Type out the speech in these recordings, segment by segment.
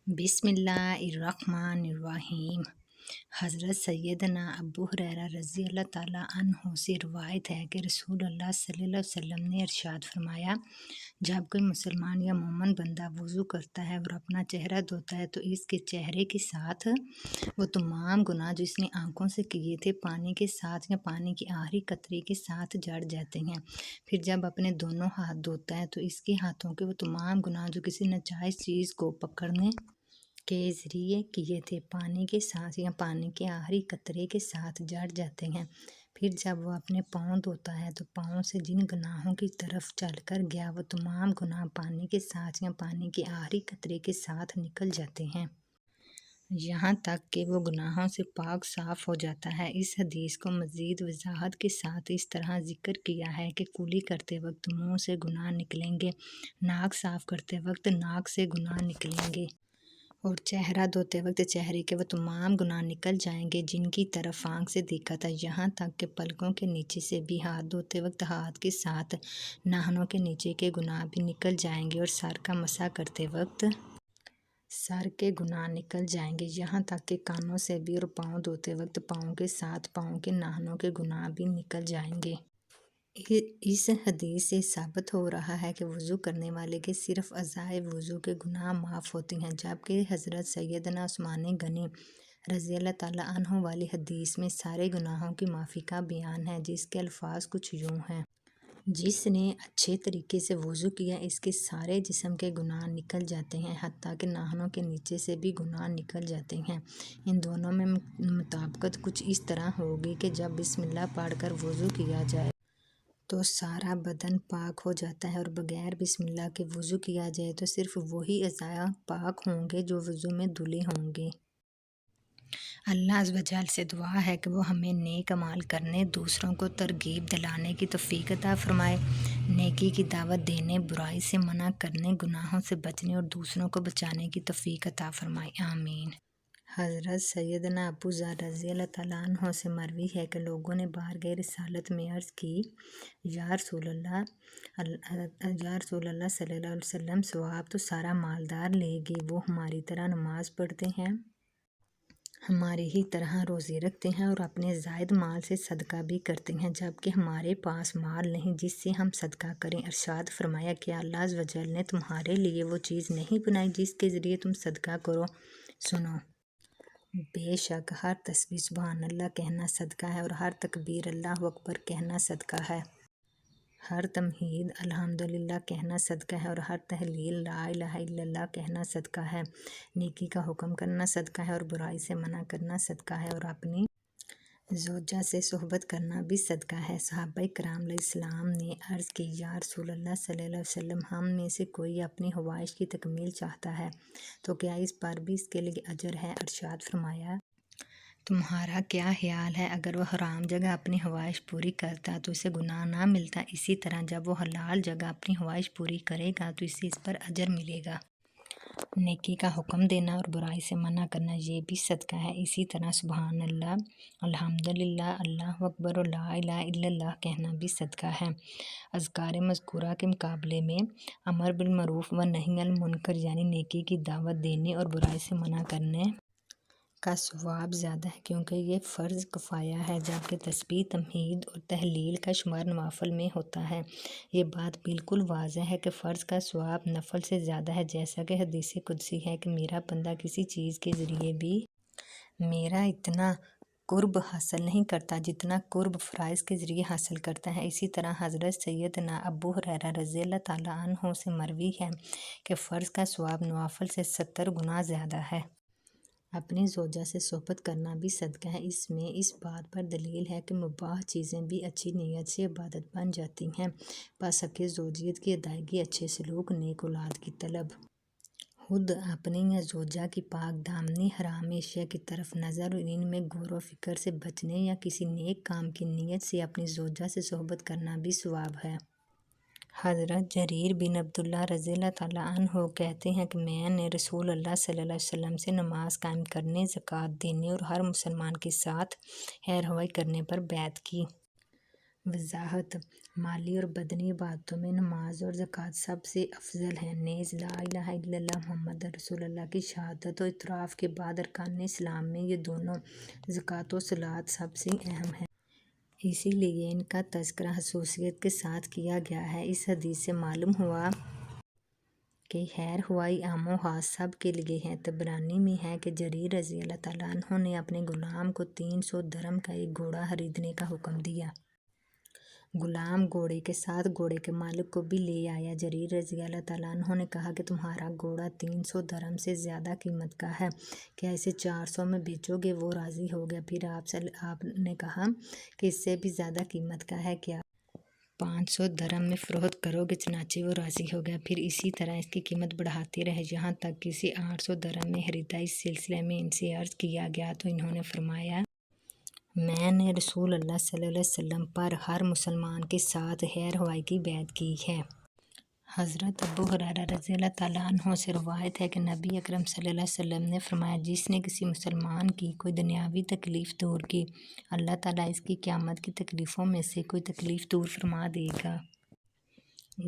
بسم اللہ الرحمن الرحیم۔ حضرت سیدنا ابو ہریرہ رضی اللہ تعالیٰ عنہ سے روایت ہے کہ رسول اللہ صلی اللہ علیہ وسلم نے ارشاد فرمایا، جب کوئی مسلمان یا مومن بندہ وضو کرتا ہے اور اپنا چہرہ دھوتا ہے تو اس کے چہرے کے ساتھ وہ تمام گناہ جو اس نے آنکھوں سے کیے تھے پانی کے ساتھ یا پانی کی آخری قطرے کے ساتھ جڑ جاتے ہیں۔ پھر جب اپنے دونوں ہاتھ دھوتا ہے تو اس کے ہاتھوں کے وہ تمام گناہ جو کسی ناجائز چیز کو پکڑنے کے ذریعے کیے تھے پانی کے ساتھ یا پانی کے آخری قطرے کے ساتھ جڑ جاتے ہیں۔ پھر جب وہ اپنے پاؤں دھوتا ہے تو پاؤں سے جن گناہوں کی طرف چل کر گیا وہ تمام گناہ پانی کے ساتھ یا پانی کے آخری قطرے کے ساتھ نکل جاتے ہیں، یہاں تک کہ وہ گناہوں سے پاک صاف ہو جاتا ہے۔ اس حدیث کو مزید وضاحت کے ساتھ اس طرح ذکر کیا ہے کہ کلی کرتے وقت منہ سے گناہ نکلیں گے، ناک صاف کرتے وقت ناک سے گناہ نکلیں گے اور چہرہ دھوتے وقت چہرے کے وہ تمام گناہ نکل جائیں گے جن کی طرف آنکھ سے دیکھا تھا، یہاں تک کہ پلکوں کے نیچے سے بھی ہاتھ دھوتے وقت ہاتھ کے ساتھ ناخنوں کے نیچے کے گناہ بھی نکل جائیں گے اور سر کا مسح کرتے وقت سر کے گناہ نکل جائیں گے، یہاں تک کہ کانوں سے بھی اور پاؤں دھوتے وقت پاؤں کے ساتھ پاؤں کے ناخنوں کے گناہ بھی نکل جائیں گے۔ اس حدیث سے ثابت ہو رہا ہے کہ وضو کرنے والے کے صرف اعضائے وضو کے گناہ معاف ہوتے ہیں، جبکہ حضرت سیدنا عثمان غنی رضی اللہ تعالیٰ عنہ والی حدیث میں سارے گناہوں کی معافی کا بیان ہے، جس کے الفاظ کچھ یوں ہیں: جس نے اچھے طریقے سے وضو کیا اس کے سارے جسم کے گناہ نکل جاتے ہیں، حتیٰ کہ ناخنوں کے نیچے سے بھی گناہ نکل جاتے ہیں۔ ان دونوں میں مطابقت کچھ اس طرح ہوگی کہ جب بسم اللہ پڑھ کر وضو کیا جائے تو سارا بدن پاک ہو جاتا ہے اور بغیر بسم اللہ کے وضو کیا جائے تو صرف وہی اعضاء پاک ہوں گے جو وضو میں دھلے ہوں گے۔ اللہ عز و جل سے دعا ہے کہ وہ ہمیں نیک اعمال کرنے، دوسروں کو ترغیب دلانے کی توفیق عطا فرمائے، نیکی کی دعوت دینے، برائی سے منع کرنے، گناہوں سے بچنے اور دوسروں کو بچانے کی توفیق عطا فرمائے، آمین۔ حضرت سیدنا ابو ذر رضی اللہ تعالیٰ عنہ سے مروی ہے کہ لوگوں نے بارگاہ رسالت میں عرض کی، یا رسول اللہ صلی اللہ علیہ وسلم، ثواب تو سارا مالدار لے گی، وہ ہماری طرح نماز پڑھتے ہیں، ہماری ہی طرح روزے رکھتے ہیں اور اپنے زائد مال سے صدقہ بھی کرتے ہیں، جبکہ ہمارے پاس مال نہیں جس سے ہم صدقہ کریں۔ ارشاد فرمایا کہ اللہ عز و جل نے تمہارے لیے وہ چیز نہیں بنائی جس کے ذریعے تم صدقہ کرو، سنو، بے شک ہر تسبیح سبحان اللہ کہنا صدقہ ہے اور ہر تکبیر اللہ اکبر کہنا صدقہ ہے، ہر تمہید الحمدللہ کہنا صدقہ ہے اور ہر تہلیل لا الہ الا اللہ کہنا صدقہ ہے، نیکی کا حکم کرنا صدقہ ہے اور برائی سے منع کرنا صدقہ ہے اور اپنی زوجہ سے صحبت کرنا بھی صدقہ ہے۔ صحابہ کرام علیہ السلام نے عرض کی، یا رسول اللہ صلی اللہ علیہ وسلم، ہم میں سے کوئی اپنی خواہش کی تکمیل چاہتا ہے تو کیا اس پر بھی اس کے لیے اجر ہے؟ ارشاد فرمایا، تمہارا کیا خیال ہے اگر وہ حرام جگہ اپنی خواہش پوری کرتا تو اسے گناہ نہ ملتا؟ اسی طرح جب وہ حلال جگہ اپنی خواہش پوری کرے گا تو اسے اس پر اجر ملے گا۔ نیکی کا حکم دینا اور برائی سے منع کرنا یہ بھی صدقہ ہے، اسی طرح سبحان اللہ، الحمدللہ، اللہ اکبر اور لا الہ الا اللہ کہنا بھی صدقہ ہے۔ اذکار مذکورہ کے مقابلے میں امر بالمعروف و نہی عن المنکر یعنی نیکی کی دعوت دینے اور برائی سے منع کرنے کا ثواب زیادہ ہے، کیونکہ یہ فرض کفایہ ہے، جبکہ تسبیح، تحمید اور تہلیل کا شمار نوافل میں ہوتا ہے۔ یہ بات بالکل واضح ہے کہ فرض کا ثواب نفل سے زیادہ ہے، جیسا کہ حدیث قدسی ہے کہ میرا بندہ کسی چیز کے ذریعے بھی میرا اتنا قرب حاصل نہیں کرتا جتنا قرب فرائض کے ذریعے حاصل کرتا ہے۔ اسی طرح حضرت سیدنا ابو ہریرہ رضی اللہ تعالیٰ عنہ سے مروی ہے کہ فرض کا ثواب نوافل سے 70 گنا زیادہ ہے۔ اپنی زوجہ سے صحبت کرنا بھی صدقہ ہے، اس میں اس بات پر دلیل ہے کہ مباح چیزیں بھی اچھی نیت سے عبادت بن جاتی ہیں، بس حق زوجیت کی ادائیگی، اچھے سلوک، نیک اولاد کی طلب، خود اپنی یا زوجہ کی پاک دامنی، حرام اشیاء کی طرف نظر اور ان میں غور و فکر سے بچنے یا کسی نیک کام کی نیت سے اپنی زوجہ سے صحبت کرنا بھی ثواب ہے۔ حضرت جریر بن عبداللہ رضی اللہ تعالیٰ عنہ کہتے ہیں کہ میں نے رسول اللہ صلی اللہ علیہ وسلم سے نماز قائم کرنے، زکوٰۃ دینے اور ہر مسلمان کے ساتھ خیر خواہی کرنے پر بیعت کی۔ وضاحت: مالی اور بدنی عبادتوں میں نماز اور زکوٰۃ سب سے افضل ہیں، نیز لا الہ الا اللہ محمد رسول اللہ کی شہادت و اعتراف کے بعد ارکان اسلام میں یہ دونوں زکوٰۃ و صلوات سب سے اہم ہیں۔ اسی لیے ان کا تذکرہ خصوصیت کے ساتھ کیا گیا ہے۔ اس حدیث سے معلوم ہوا کہ خیر خواہی عام و خاص سب کے لیے ہے۔ طبرانی میں ہے کہ جریر رضی اللہ تعالیٰ عنہ نے اپنے غلام کو 300 درہم کا ایک گھوڑا خریدنے کا حکم دیا۔ غلام گھوڑے کے ساتھ گھوڑے کے مالک کو بھی لے آیا۔ جریر رضی اللہ تعالیٰ عنہ نے کہا کہ تمہارا گھوڑا 300 درہم سے زیادہ قیمت کا ہے، کیا اسے 400 میں بیچو گے؟ وہ راضی ہو گیا۔ پھر آپ نے کہا کہ اس سے بھی زیادہ قیمت کا ہے، کیا 500 درہم میں فروخت کرو گے؟ چنانچہ وہ راضی ہو گیا۔ پھر اسی طرح اس کی قیمت بڑھاتے رہے، یہاں تک کہ اسے 800 درہم میں خریدا۔ اس سلسلے میں ان سے عرض کیا گیا تو انہوں نے فرمایا، میں نے رسول اللہ صلی اللہ علیہ وسلم پر ہر مسلمان کے ساتھ خیر خواہی کی بیعت کی ہے۔ حضرت ابو ہریرہ رضی اللہ تعالیٰ عنہ سے روایت ہے کہ نبی اکرم صلی اللہ علیہ وسلم نے فرمایا، جس نے کسی مسلمان کی کوئی دنیاوی تکلیف دور کی، اللہ تعالیٰ اس کی قیامت کی تکلیفوں میں سے کوئی تکلیف دور فرما دے گا۔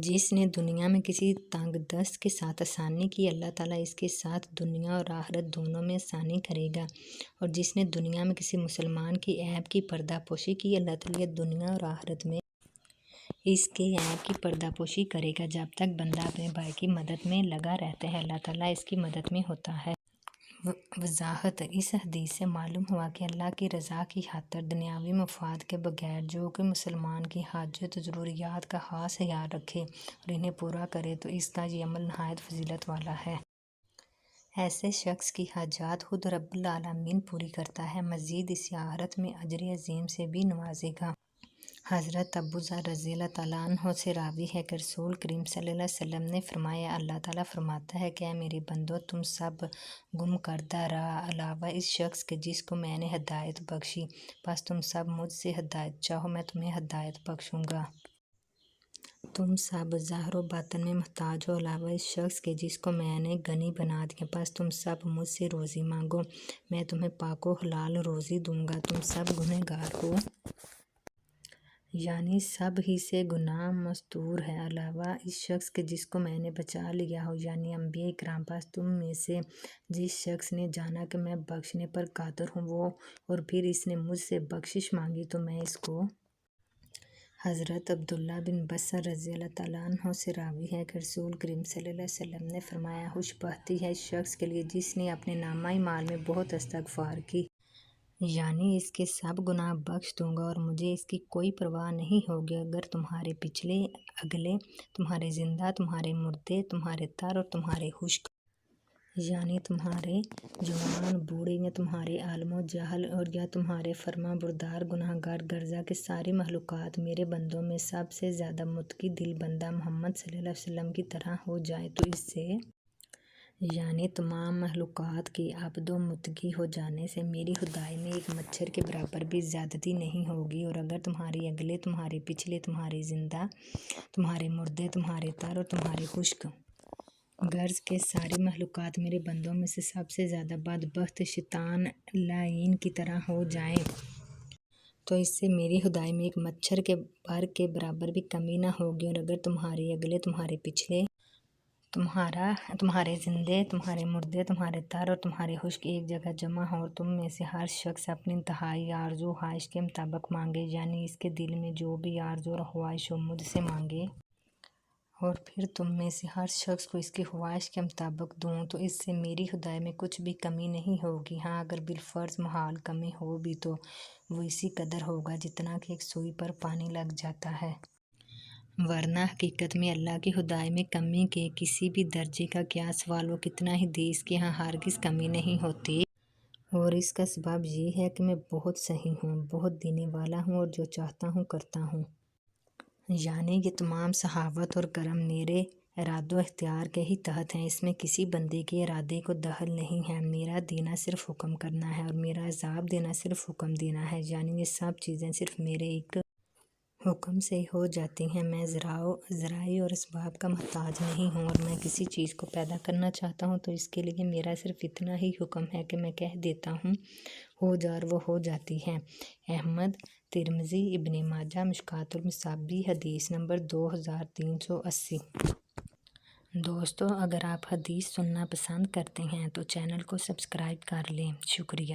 جس نے دنیا میں کسی تنگ دست کے ساتھ آسانی کی، اللہ تعالیٰ اس کے ساتھ دنیا اور آخرت دونوں میں آسانی کرے گا۔ اور جس نے دنیا میں کسی مسلمان کی عیب کی پردہ پوشی کی، اللہ تعالیٰ دنیا اور آخرت میں اس کے عیب کی پردہ پوشی کرے گا۔ جب تک بندہ اپنے بھائی کی مدد میں لگا رہتا ہے، اللہ تعالیٰ اس کی مدد میں ہوتا ہے۔ وضاحت: اس حدیث سے معلوم ہوا کہ اللہ کی رضا کی خاطر دنیاوی مفاد کے بغیر جو کوئی مسلمان کی حاجت و ضروریات کا خاص خیال رکھے اور انہیں پورا کرے تو اس کا یہ عمل نہایت فضیلت والا ہے۔ ایسے شخص کی حاجات خود رب العالمین پوری کرتا ہے، مزید اسے آخرت میں اجر عظیم سے بھی نوازے گا۔ حضرت ابو ذر رضی اللہ تعالیٰ عنہ سے راوی ہے کہ رسول کریم صلی اللہ علیہ وسلم نے فرمایا، اللہ تعالیٰ فرماتا ہے کہ اے میرے بندو، تم سب گم کردہ رہا علاوہ اس شخص کے جس کو میں نے ہدایت بخشی، بس تم سب مجھ سے ہدایت چاہو، میں تمہیں ہدایت بخشوں گا۔ تم سب ظاہر و باطن میں محتاج ہو علاوہ اس شخص کے جس کو میں نے غنی بنا دیا، بس تم سب مجھ سے روزی مانگو، میں تمہیں پاک و حلال روزی دوں گا۔ تم سب گنہگار ہو، یعنی سب ہی سے گناہ مستور ہے، علاوہ اس شخص کے جس کو میں نے بچا لیا ہو، یعنی انبیاء کرام۔ پس تم میں سے جس شخص نے جانا کہ میں بخشنے پر قادر ہوں وہ اور پھر اس نے مجھ سے بخشش مانگی تو میں اس کو۔ حضرت عبداللہ بن بصر رضی اللہ تعالیٰ عنہ سے راوی ہے کہ رسول کریم صلی اللہ علیہ وسلم نے فرمایا، خوش بختی ہے اس شخص کے لیے جس نے اپنے نامہ اعمال میں بہت استغفار کی، یعنی اس کے سب گناہ بخش دوں گا اور مجھے اس کی کوئی پرواہ نہیں ہوگی، اگر تمہارے پچھلے، اگلے، تمہارے زندہ، تمہارے مردے، تمہارے تر اور تمہارے خشک، یعنی تمہارے جوان، بوڑھے یا تمہارے عالم و جاہل اور یا تمہارے فرما بردار گناہگار گرزہ کہ ساری مخلوقات میرے بندوں میں سب سے زیادہ متقی دل بندہ محمد صلی اللہ علیہ وسلم کی طرح ہو جائے تو اس سے، یعنی تمام مخلوقات کے عبد و متقی ہو جانے سے میری خدائی میں ایک مچھر کے برابر بھی زیادتی نہیں ہوگی۔ اور اگر تمہارے اگلے، تمہارے پچھلے، تمہارے زندہ، تمہارے مردے، تمہارے تر اور تمہارے خشک غرض کے ساری مخلوقات میرے بندوں میں سے سب سے زیادہ بدبخت شیطان لعین کی طرح ہو جائیں تو اس سے میری خدائی میں ایک مچھر کے پر کے برابر بھی کمی نہ ہوگی۔ اور اگر تمہارے اگلے، تمہارے پچھلے، تمہارے زندے، تمہارے مردے، تمہارے تر اور تمہارے خشک ایک جگہ جمع ہو اور تم میں سے ہر شخص اپنی انتہائی آرزو و خواہش کے مطابق مانگے، یعنی اس کے دل میں جو بھی آرزو اور خواہش ہو مجھ سے مانگے اور پھر تم میں سے ہر شخص کو اس کی خواہش کے مطابق دوں تو اس سے میری خدائی میں کچھ بھی کمی نہیں ہوگی۔ ہاں اگر بالفرض محال کمی ہو بھی تو وہ اسی قدر ہوگا جتنا کہ ایک سوئی پر پانی لگ جاتا ہے، ورنہ حقیقت میں اللہ کی خدائی میں کمی کے کسی بھی درجے کا کیا سوال، وہ کتنا ہی دے، اس کے ہاں ہرگز کمی نہیں ہوتی۔ اور اس کا سبب یہ ہے کہ میں بہت سخی ہوں، بہت دینے والا ہوں اور جو چاہتا ہوں کرتا ہوں، یعنی یہ تمام سخاوت اور کرم میرے ارادہ و اختیار کے ہی تحت ہیں، اس میں کسی بندے کے ارادے کو دخل نہیں ہے۔ میرا دینا صرف حکم کرنا ہے اور میرا عذاب دینا صرف حکم دینا ہے، یعنی یہ سب چیزیں صرف میرے ایک حکم سے ہو جاتی ہیں۔ میں ذرائع اور اسباب کا محتاج نہیں ہوں، اور میں کسی چیز کو پیدا کرنا چاہتا ہوں تو اس کے لیے میرا صرف اتنا ہی حکم ہے کہ میں کہہ دیتا ہوں ہو جا، اور وہ ہو جاتی ہے۔ احمد، ترمذی، ابن ماجہ، مشکوٰۃ المصابیح، حدیث نمبر 2380۔ دوستو، اگر آپ حدیث سننا پسند کرتے ہیں تو چینل کو سبسکرائب کر لیں۔ شکریہ۔